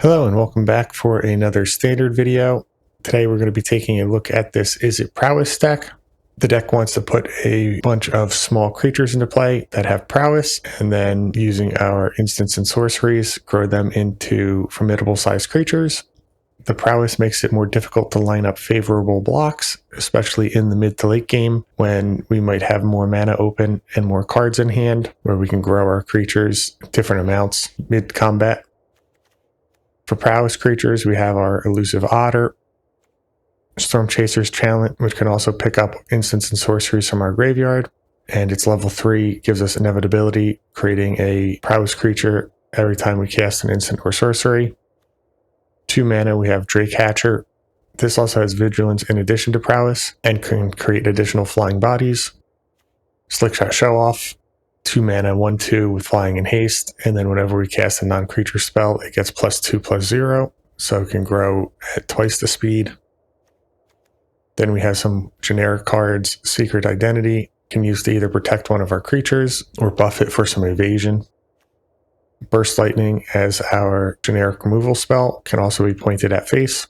Hello and welcome back for another standard video. Today we're going to be taking a look at this Izzet Prowess deck. The deck wants to put a bunch of small creatures into play that have prowess, and then using our instants and sorceries, grow them into formidable sized creatures. The prowess makes it more difficult to line up favorable blocks, especially in the mid to late game when we might have more mana open and more cards in hand, where we can grow our creatures different amounts mid-combat. For prowess creatures, we have our Elusive Otter, Stormchaser's Challenge, which can also pick up instants and sorceries from our graveyard, and its level 3 gives us inevitability, creating a prowess creature every time we cast an instant or sorcery. 2 mana, we have Drake Hatcher. This also has vigilance in addition to prowess and can create additional flying bodies. Slickshot Show Off, 2 mana, 1/2 with flying and haste, and then whenever we cast a non-creature spell, it gets +2/+0, so it can grow at twice the speed. Then we have some generic cards. Secret Identity can use to either protect one of our creatures or buff it for some evasion. Burst Lightning as our generic removal spell can also be pointed at face.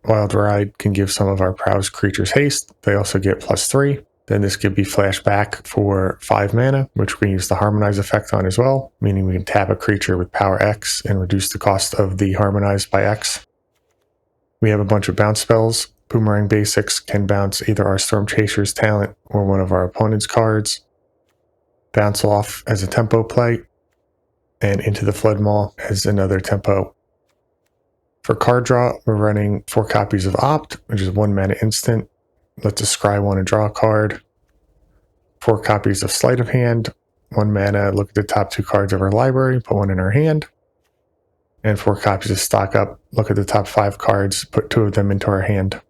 Wild Ride can give some of our prowess creatures haste. They also get +3. Then this could be flashed back for 5 mana, which we can use the Harmonize effect on as well, meaning we can tap a creature with power X and reduce the cost of the Harmonize by X. We have a bunch of bounce spells. Boomerang Basics can bounce either our Stormchaser's talent or one of our opponent's cards. Bounce Off as a tempo play, and Into the Flood Maw as another tempo. For card draw, we're running 4 copies of Opt, which is 1 mana instant. Let's scry one and draw a card. 4 copies of Sleight of Hand, 1 mana, look at the top 2 cards of our library, put 1 in our hand. And 4 copies of Stock Up, look at the top 5 cards, put 2 of them into our hand.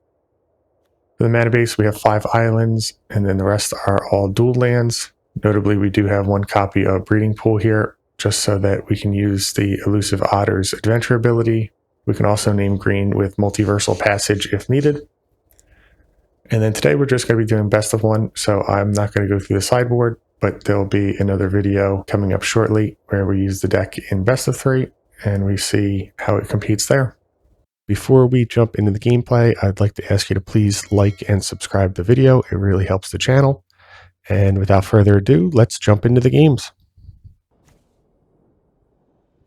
For the mana base, we have 5 islands, and then the rest are all dual lands. Notably, we do have 1 copy of Breeding Pool here, just so that we can use the Elusive Otter's adventure ability. We can also name green with Multiversal Passage if needed. And then today we're just going to be doing best of 1, so I'm not going to go through the sideboard, but there'll be another video coming up shortly where we use the deck in best of 3, and we see how it competes there. Before we jump into the gameplay, I'd like to ask you to please like and subscribe the video. It really helps the channel. And without further ado, let's jump into the games.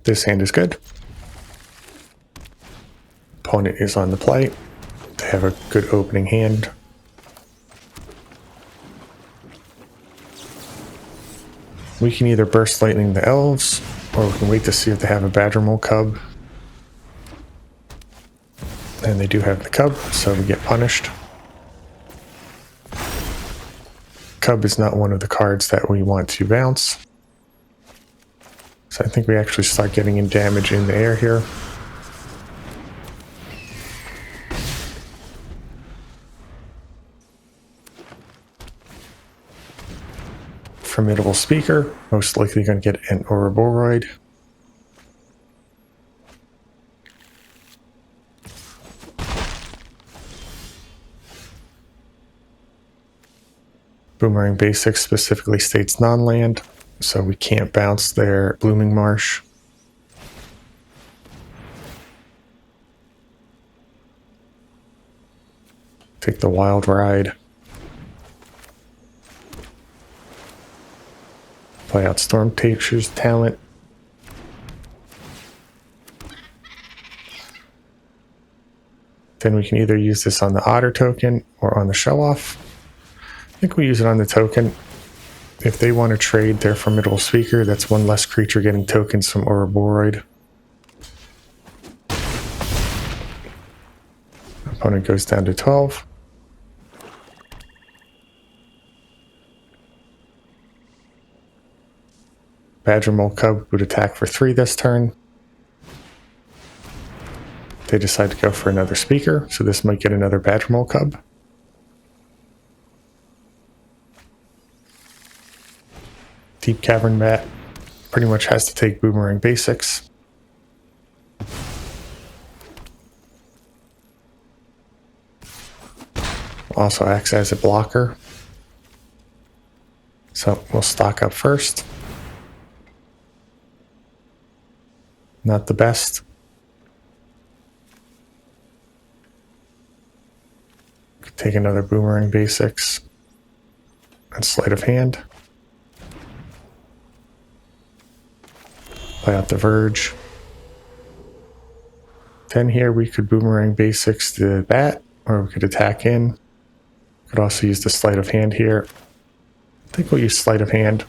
This hand is good. Opponent is on the play. They have a good opening hand. We can either Burst Lightning the elves, or we can wait to see if they have a Badgermole cub. And they do have the cub, so we get punished. Cub is not one of the cards that we want to bounce. So I think we actually start getting in damage in the air here. Formidable Speaker, most likely going to get an Ouroboros. Boomerang Basics specifically states non-land, so we can't bounce their Blooming Marsh. Take the Wild Ride. Play out Stormchaser's talent. Then we can either use this on the Otter token or on the Show Off. I think we use it on the token. If they want to trade their Formidable Speaker, that's 1 less creature getting tokens from Ouroboros. Opponent goes down to 12. Badgermole Cub would attack for 3 this turn. They decide to go for another Speaker, so this might get another Badgermole Cub. Deep Cavern Bat pretty much has to take Boomerang Basics. Also acts as a blocker. So we'll stock up first. Not the best. Take another Boomerang Basics and Sleight of Hand. Play out the Verge. Then here we could Boomerang Basics the Bat, or we could attack in. Could also use the Sleight of Hand here. I think we'll use Sleight of Hand.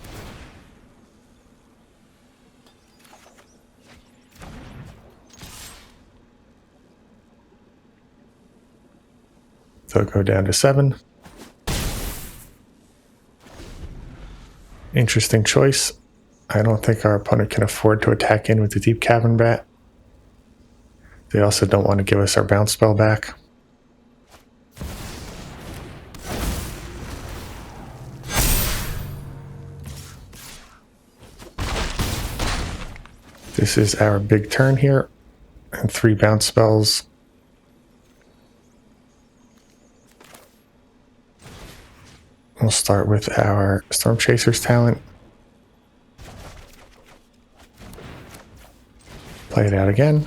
So go down to 7. Interesting choice. I don't think our opponent can afford to attack in with the Deep Cavern Bat. They also don't want to give us our bounce spell back. This is our big turn here, and 3 bounce spells. We'll start with our Stormchaser's talent. Play it out again.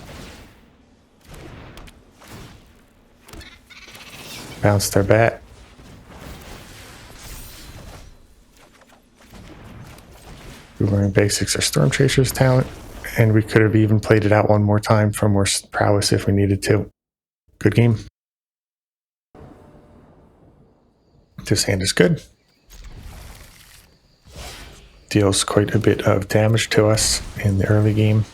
Bounce their bat. Boomerang Basics or Stormchaser's talent. And we could have even played it out one more time for more prowess if we needed to. Good game. This hand is good. Deals quite a bit of damage to us in the early game.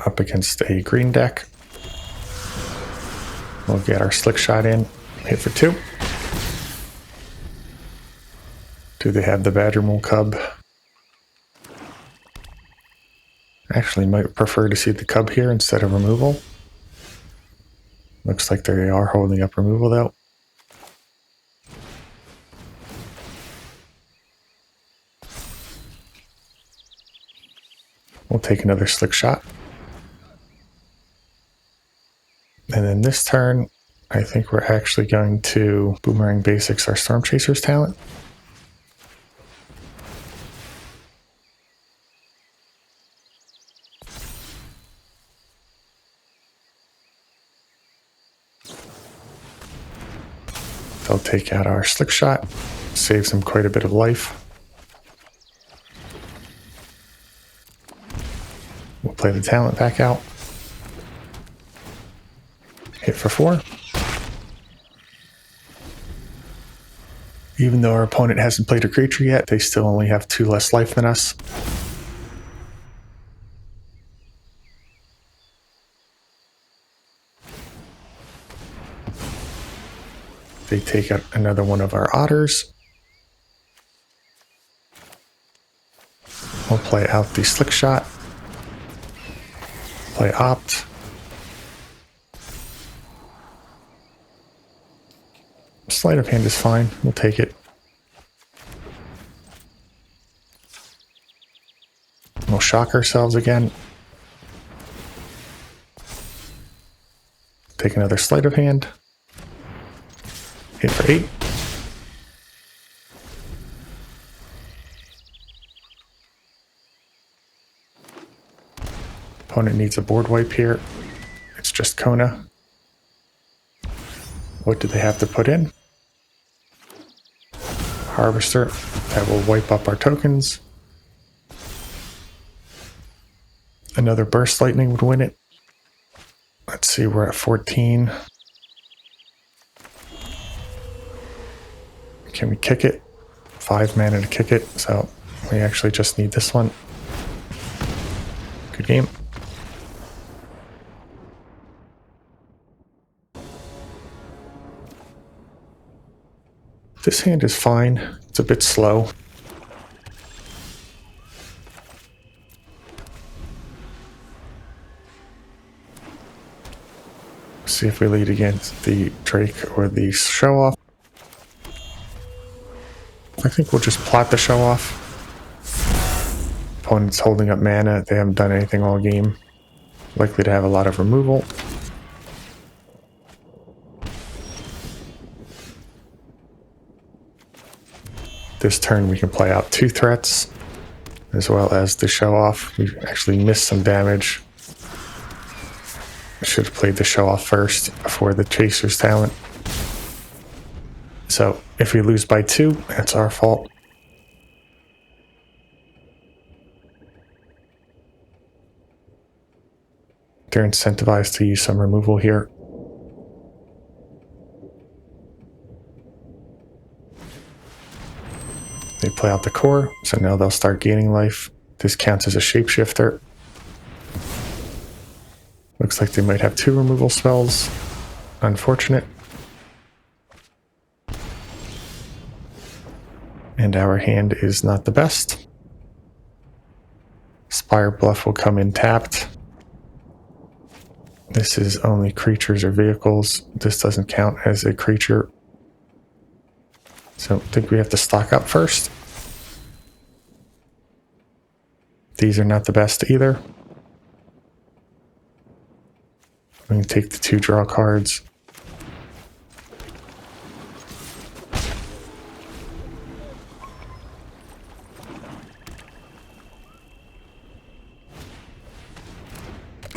Up against a green deck. We'll get our Slickshot in. Hit for 2. Do they have the Badger Mole Cub? Actually, might prefer to see the Cub here instead of removal. Looks like they are holding up removal though. We'll take another Slickshot. And then this turn, I think we're actually going to Boomerang Basics our Stormchaser's talent. They'll take out our Slickshot, saves them quite a bit of life. We'll play the talent back out. Hit for 4. Even though our opponent hasn't played a creature yet, they still only have 2 less life than us. They take out another one of our Otters. We'll play out the Slickshot. Play Opt. Sleight of Hand is fine. We'll take it. We'll shock ourselves again. Take another Sleight of Hand. Hit for 8. Opponent needs a board wipe here. It's just Kona. What do they have to put in? Harvester. That will wipe up our tokens. Another Burst Lightning would win it. Let's see, we're at 14. Can we kick it? 5 mana to kick it, so we actually just need this one. Good game. This hand is fine. It's a bit slow. See if we lead against the Drake or the Show Off. I think we'll just plot the Show Off. Opponent's holding up mana. They haven't done anything all game. Likely to have a lot of removal. This turn we can play out 2 threats. as well as the show off. We actually missed some damage. I should have played the show off first before the chaser's talent. So if we lose by 2, that's our fault. They're incentivized to use some removal here. They play out the core, so now they'll start gaining life. This counts as a shapeshifter. Looks like they might have 2 removal spells. Unfortunate. And our hand is not the best. Spire Bluff will come in tapped. This is only creatures or vehicles. This doesn't count as a creature. So I think we have to stock up first. These are not the best either. We can take the 2 draw cards.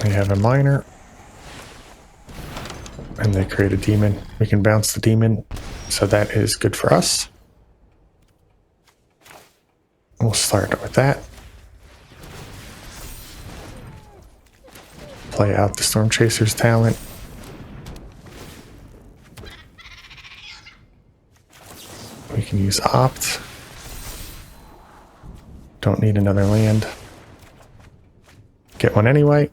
We have a miner. And they create a demon. We can bounce the demon, so that is good for us. We'll start with that. Play out the Stormchaser's talent. We can use Opt. Don't need another land. Get one anyway.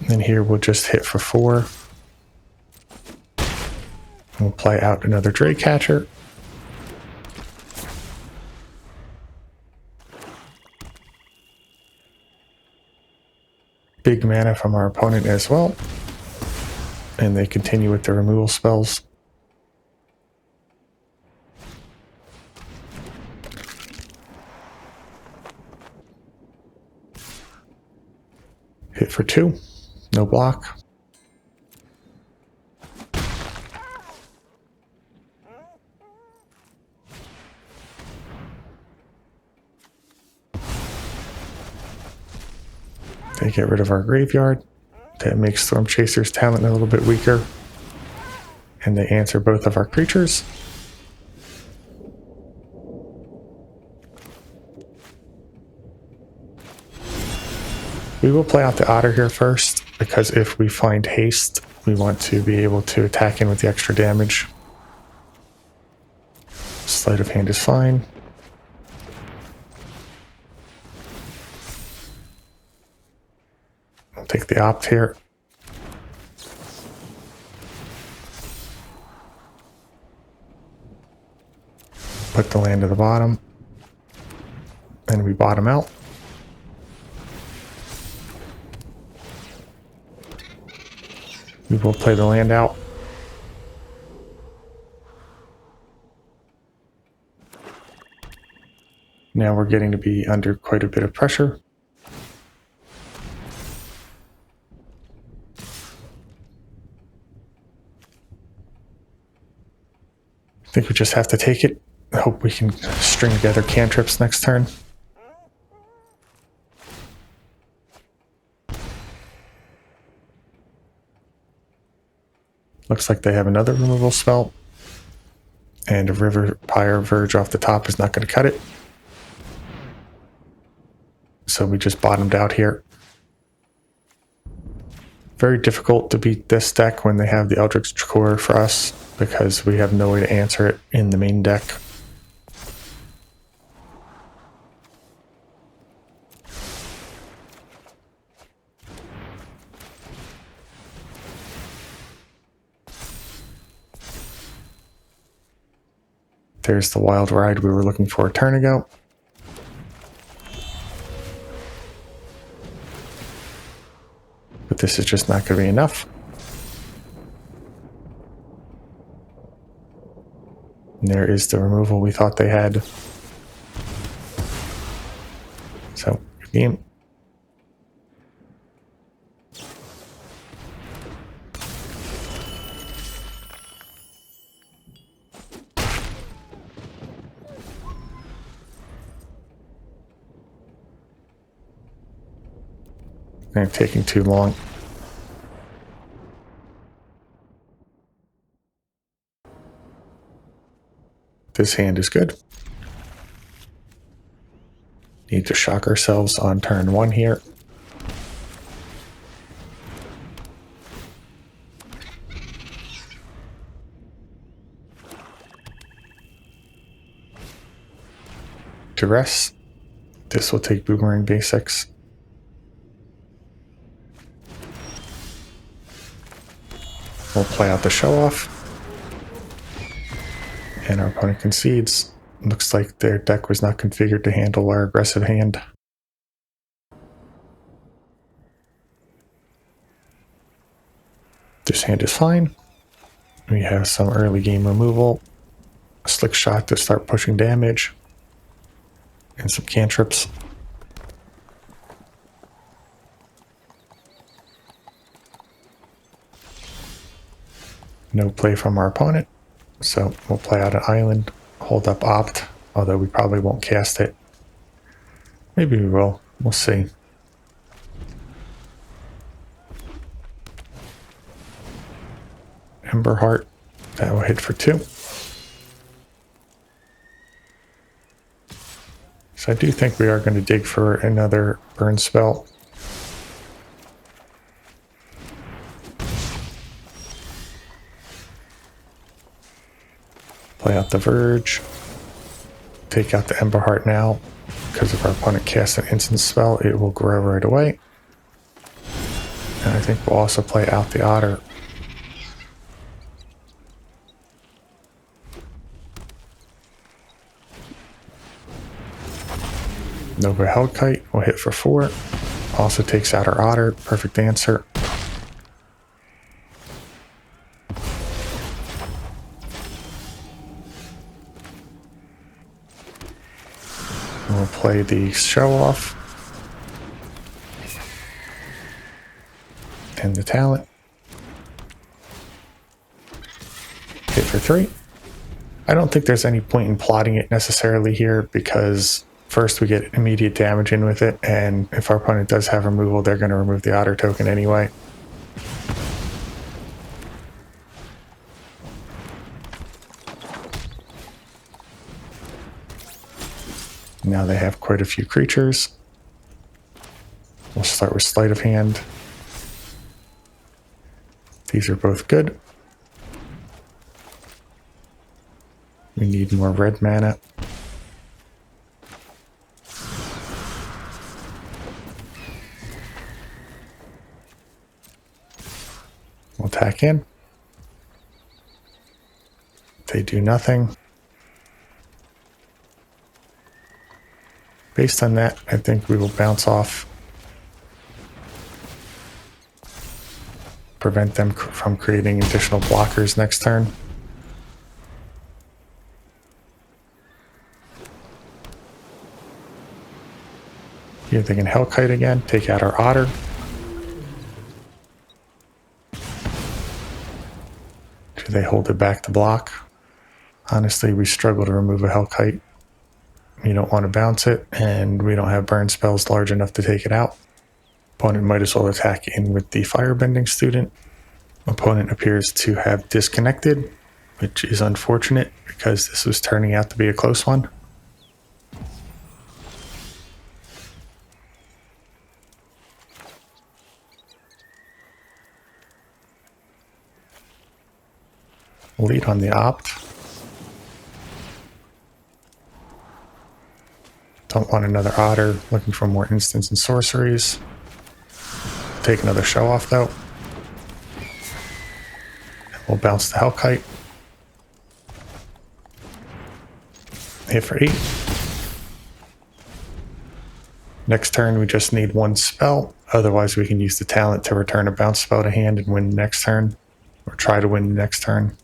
And here we'll just hit for 4. We'll play out another Draycatcher. Big mana from our opponent as well. And they continue with the removal spells. Hit for 2. No block. They get rid of our graveyard. That makes Stormchaser's talent a little bit weaker. And they answer both of our creatures. We will play out the Otter here first, because if we find haste, we want to be able to attack in with the extra damage. Sleight of hand is fine. I'll take the Opt here. Put the land to the bottom. And we bottom out. We will play the land out. Now we're getting to be under quite a bit of pressure. I think we just have to take it. I hope we can string together cantrips next turn. Looks like they have another removal spell. And a River Pyre Verge off the top is not going to cut it. So we just bottomed out here. Very difficult to beat this deck when they have the Eldritch Core for us, because we have no way to answer it in the main deck. There's the wild ride we were looking for a turn ago. But this is just not going to be enough. And there is the removal we thought they had. So, good game. They're taking too long. This hand is good. Need to shock ourselves on turn 1 here. Duress. This will take Boomerang Basics. We'll play out the show off. And our opponent concedes. Looks like their deck was not configured to handle our aggressive hand. This hand is fine. We have some early game removal, a Slickshot to start pushing damage, and some cantrips. No play from our opponent, so we'll play out an island, hold up Opt, although we probably won't cast it. Maybe we will. We'll see. Ember Heart, that will hit for 2. So I do think we are going to dig for another burn spell. Play out the Verge. Take out the Ember Heart now, because if our opponent casts an instant spell, it will grow right away. And I think we'll also play out the Otter. Nova Hellkite will hit for 4. Also takes out our Otter. Perfect answer. We'll play the show off. And the talent. Hit for 3. I don't think there's any point in plotting it necessarily here because first we get immediate damage in with it, and if our opponent does have removal, they're going to remove the Otter token anyway. Now they have quite a few creatures. We'll start with Sleight of Hand. These are both good. We need more red mana. We'll attack in. They do nothing. Based on that, I think we will bounce off. Prevent them from creating additional blockers next turn. Here they can Hellkite again, take out our Otter. Do they hold it back to block? Honestly, we struggle to remove a Hellkite. You don't want to bounce it, and we don't have burn spells large enough to take it out. Opponent might as well attack in with the Firebending Student. Opponent appears to have disconnected, which is unfortunate because this was turning out to be a close one. Lead on the Opt. Don't want another Otter, looking for more instants and sorceries. Take another show off though. We'll bounce the Hellkite. Hit for 8. Next turn we just need 1 spell, otherwise we can use the talent to return a bounce spell to hand and win next turn, or try to win next turn.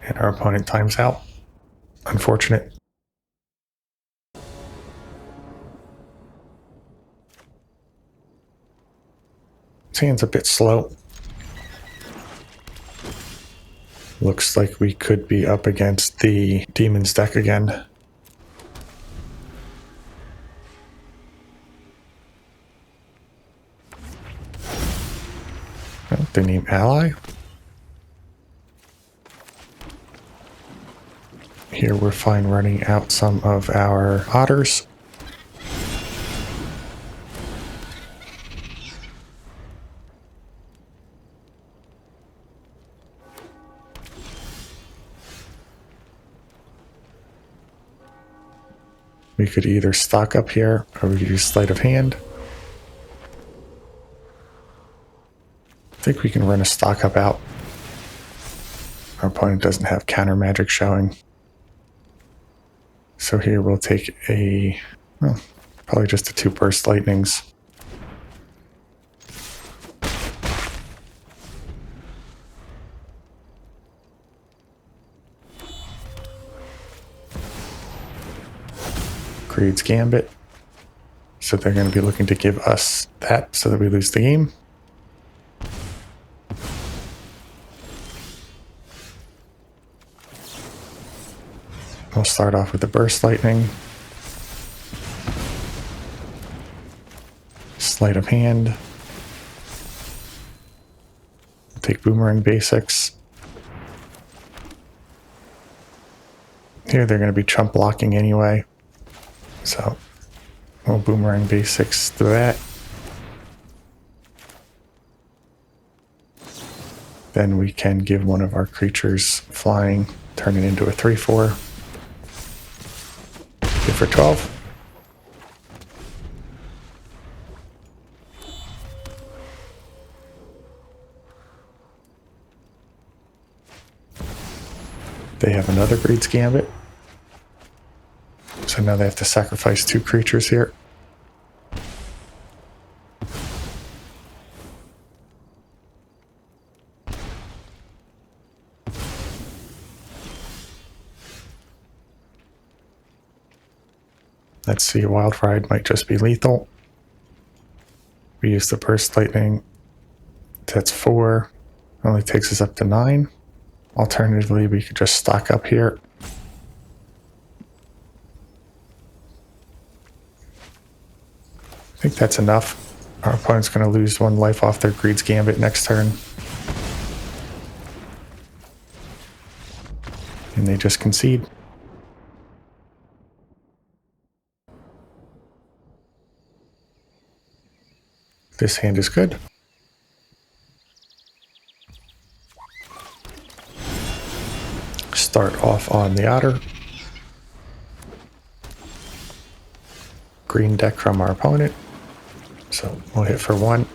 And our opponent times out. Unfortunate. This hand's a bit slow. Looks like we could be up against the Demon's deck again. The name ally. Here we're fine running out some of our otters. We could either stock up here or we could use sleight of hand. I think we can run a stock up out. Our opponent doesn't have counter magic showing. So here we'll take a, well, probably just the 2 burst lightnings. Creed's Gambit. So they're going to be looking to give us that so that we lose the game. We'll start off with the burst lightning. Sleight of hand. We'll take boomerang basics. Here they're going to be chump blocking anyway. So we'll boomerang basics to that. Then we can give one of our creatures flying, turn it into a 3/4. Good for 12. They have another Creed's Gambit. So now they have to sacrifice 2 creatures here. Let's see, a Wild Ride might just be lethal. We use the Burst Lightning. That's 4. Only takes us up to 9. Alternatively, we could just stock up here. I think that's enough. Our opponent's going to lose 1 life off their Creed's Gambit next turn. And they just concede. This hand is good. Start off on the Otter. Green deck from our opponent. So we'll hit for 1.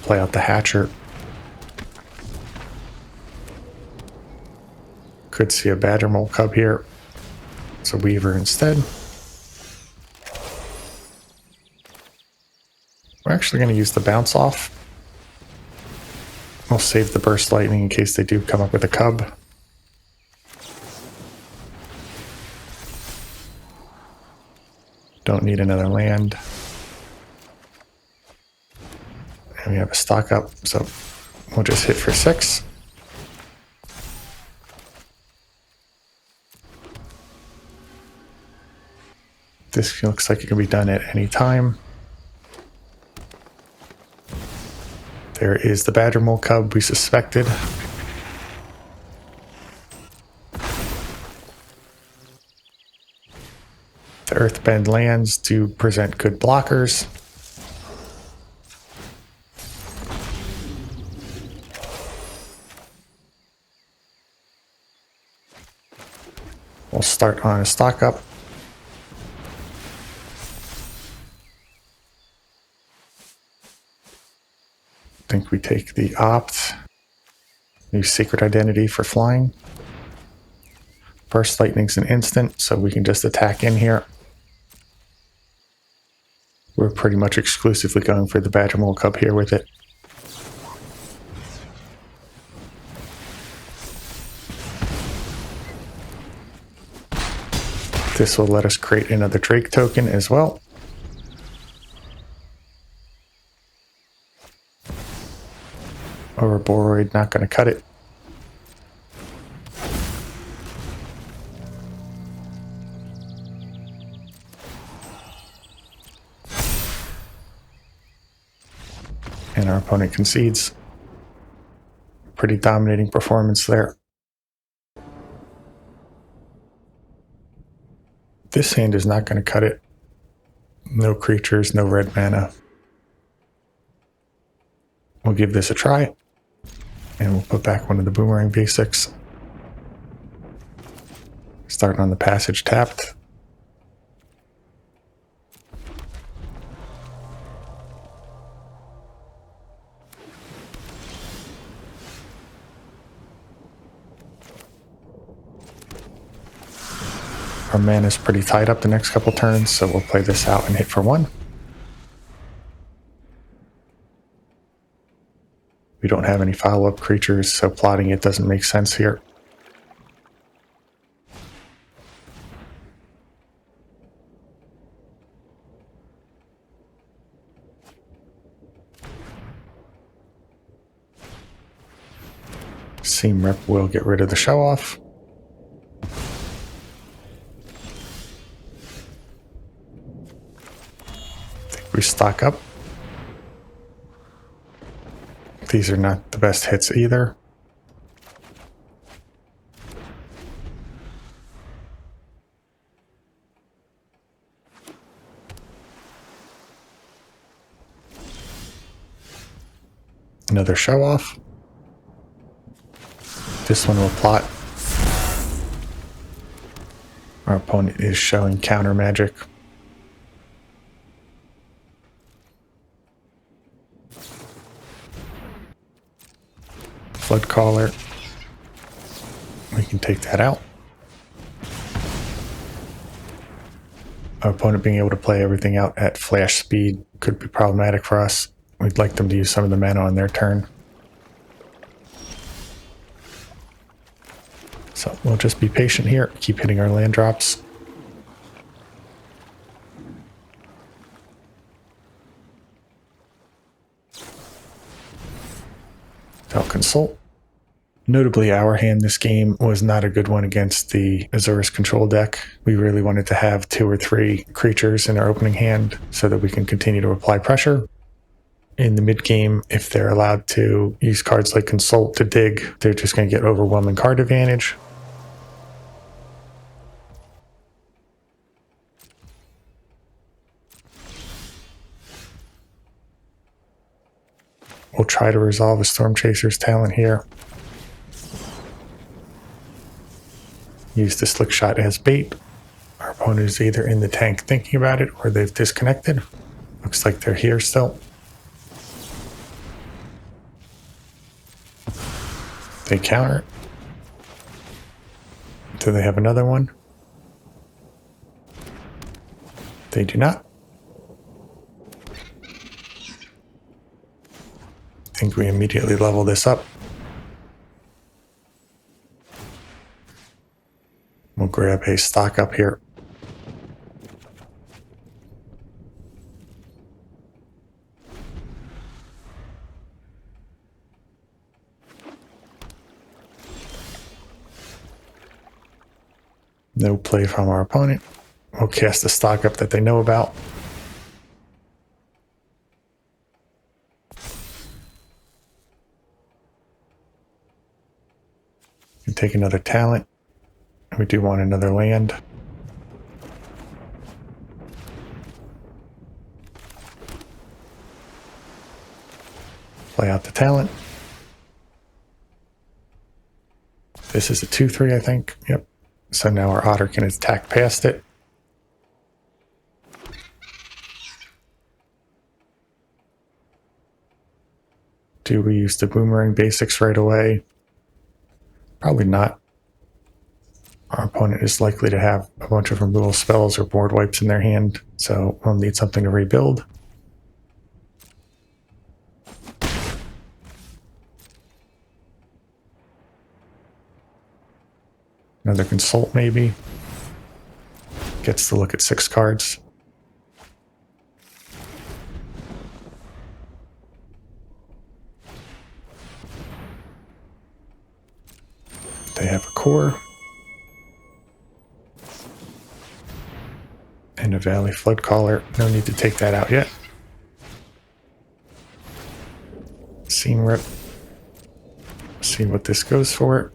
Play out the Hatcher. Could see a Badger Mole Cub here. It's a Weaver instead. We're actually going to use the Bounce Off. We'll save the Burst Lightning in case they do come up with a Cub. Don't need another land. And we have a stock up, so we'll just hit for 6. This looks like it can be done at any time. There is the Badger Mole Cub we suspected. The Earthbend lands do present good blockers. We'll start on a stock up. I think we take the opt. Use Secret Identity for flying. Burst Lightning's an instant, so we can just attack in here. We're pretty much exclusively going for the Badger Mole Cub here with it. This will let us create another Drake token as well. Overboroid, not going to cut it. And our opponent concedes. Pretty dominating performance there. This hand is not going to cut it. No creatures, no red mana. We'll give this a try. And we'll put back one of the boomerang basics. Starting on the passage tapped. Our mana is pretty tight up the next couple turns, so we'll play this out and hit for 1. We don't have any follow-up creatures, so plotting it doesn't make sense here. Seam Rep will get rid of the show-off. We stock up. These are not the best hits either. Another show off. This one will plot. Our opponent is showing counter magic. Flood Caller. We can take that out. Our opponent being able to play everything out at flash speed could be problematic for us. We'd like them to use some of the mana on their turn. So we'll just be patient here, keep hitting our land drops. They'll consult. Notably, our hand this game was not a good one against the Azura's control deck. We really wanted to have 2 or 3 creatures in our opening hand so that we can continue to apply pressure. In the mid game, if they're allowed to use cards like Consult to dig, they're just going to get overwhelming card advantage. We'll try to resolve a Stormchaser's talent here. Use the Slickshot as bait. Our opponent is either in the tank thinking about it or they've disconnected. Looks like they're here still. They counter. Do they have another one? They do not. I think we immediately level this up. We'll grab a stock up here. No play from our opponent. We'll cast the stock up that they know about. We can take another talent. We do want another land. Play out the talent. This is a 2/3, I think. Yep. So now our Otter can attack past it. Do we use the boomerang basics right away? Probably not. Our opponent is likely to have a bunch of removal spells or board wipes in their hand, so we'll need something to rebuild. Another Consult maybe. Gets to look at 6 cards. They have a core. And a Valley Flood Caller. No need to take that out yet. Scene Rip. See what this goes for.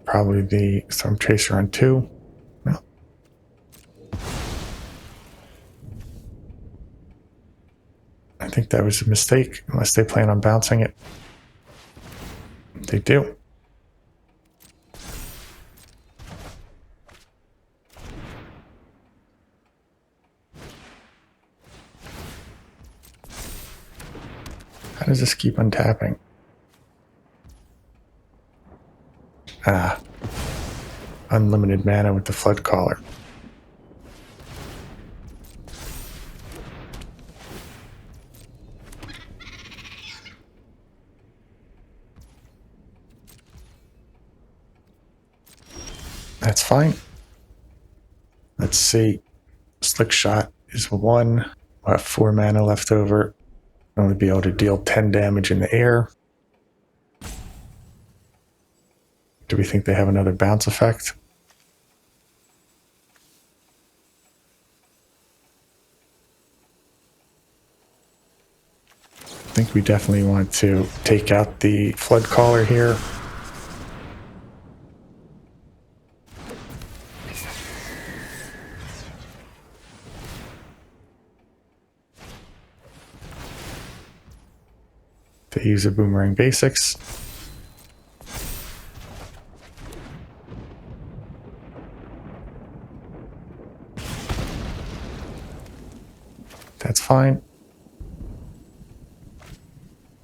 Probably the Stormchaser on 2. No. I think that was a mistake, unless they plan on bouncing it. They do. How does this keep untapping? Ah. Unlimited mana with the Flood Caller. That's fine. Let's see. Slickshot is 1. We'll have 4 mana left over. Only be able to deal 10 damage in the air. Do we think they have another bounce effect? I think we definitely want to take out the Flood Caller here. To use a Boomerang Basics. That's fine.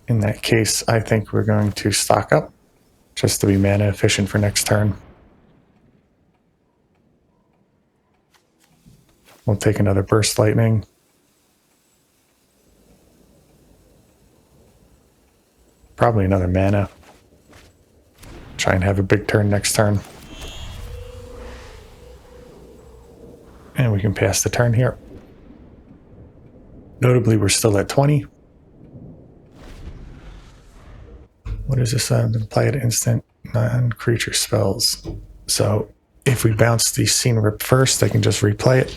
In that case, I think we're going to stock up just to be mana efficient for next turn. We'll take another Burst Lightning. Probably another mana. Try and have a big turn next turn. And we can pass the turn here. Notably, we're still at 20. What is this? Play at instant non-creature spells. So if we bounce the Scene Rip first, they can just replay it.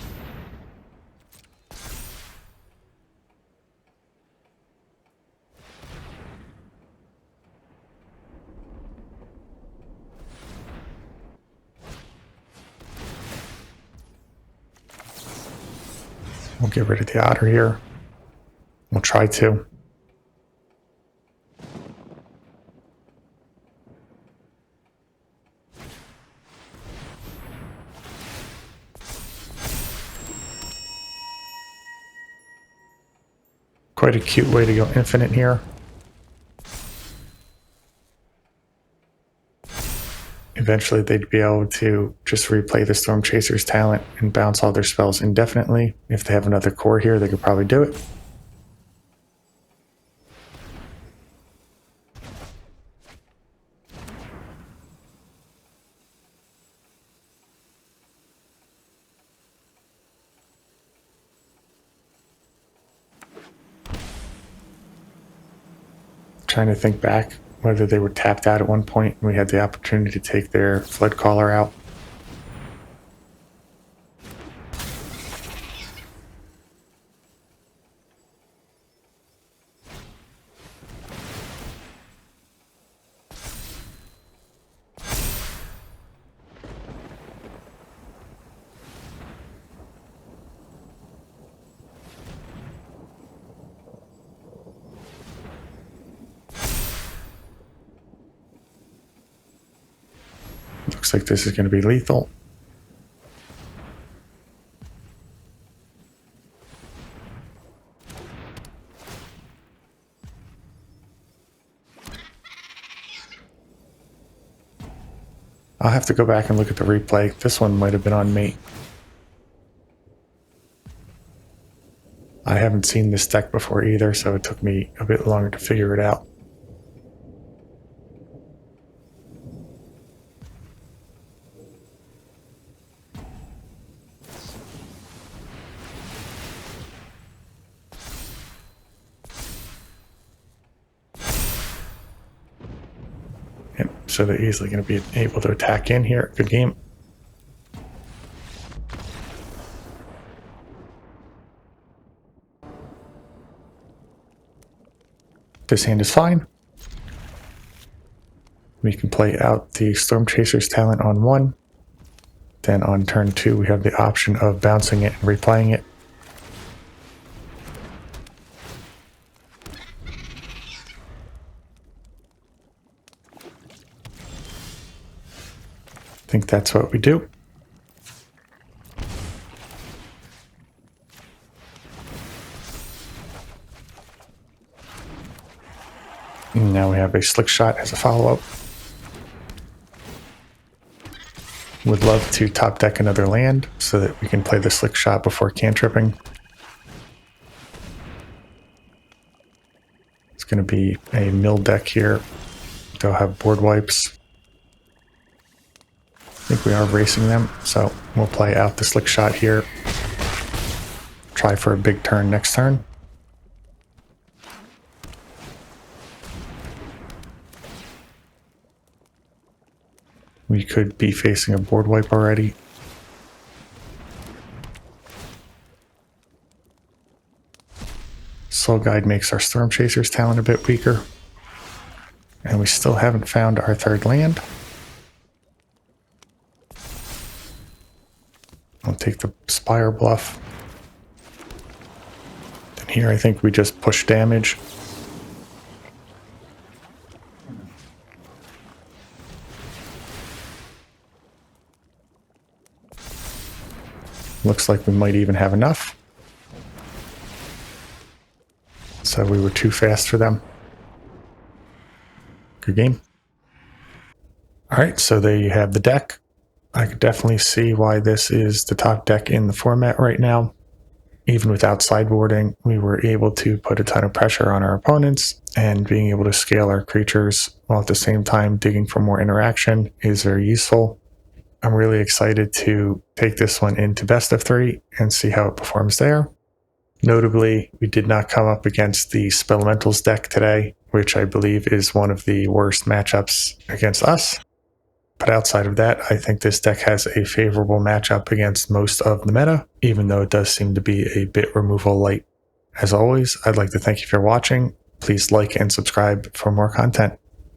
We'll get rid of the Otter here. We'll try to. Quite a cute way to go infinite here. Eventually they'd be able to just replay the Stormchaser's talent and bounce all their spells indefinitely. If they have another core here, they could probably do it. Trying to think back whether they were tapped out at one point and we had the opportunity to take their Flood Caller out. Looks like this is going to be lethal. I'll have to go back and look at the replay. This one might have been on me. I haven't seen this deck before either, so it took me a bit longer to figure it out. So they're easily going to be able to attack in here. Good game. This hand is fine. We can play out the Stormchaser's talent on 1. Then on turn 2, we have the option of bouncing it and replaying it. I think that's what we do. And now we have a Slickshot as a follow-up. Would love to top deck another land so that we can play the Slickshot before cantripping. It's going to be a mill deck here. They'll have board wipes. I think we are racing them, so we'll play out the Slickshot here. Try for a big turn next turn. We could be facing a board wipe already. Soul Guide makes our Stormchaser's talent a bit weaker. And we still haven't found our third land. I'll take the Spire Bluff. And here I think we just push damage. Looks like we might even have enough. So we were too fast for them. Good game. Alright, so there you have the deck. I could definitely see why this is the top deck in the format right now. Even without sideboarding, we were able to put a ton of pressure on our opponents, and being able to scale our creatures while at the same time digging for more interaction is very useful. I'm really excited to take this one into best of 3 and see how it performs there. Notably, we did not come up against the Spelementals deck today, which I believe is one of the worst matchups against us. But outside of that, I think this deck has a favorable matchup against most of the meta, even though it does seem to be a bit removal light. As always, I'd like to thank you for watching. Please like and subscribe for more content.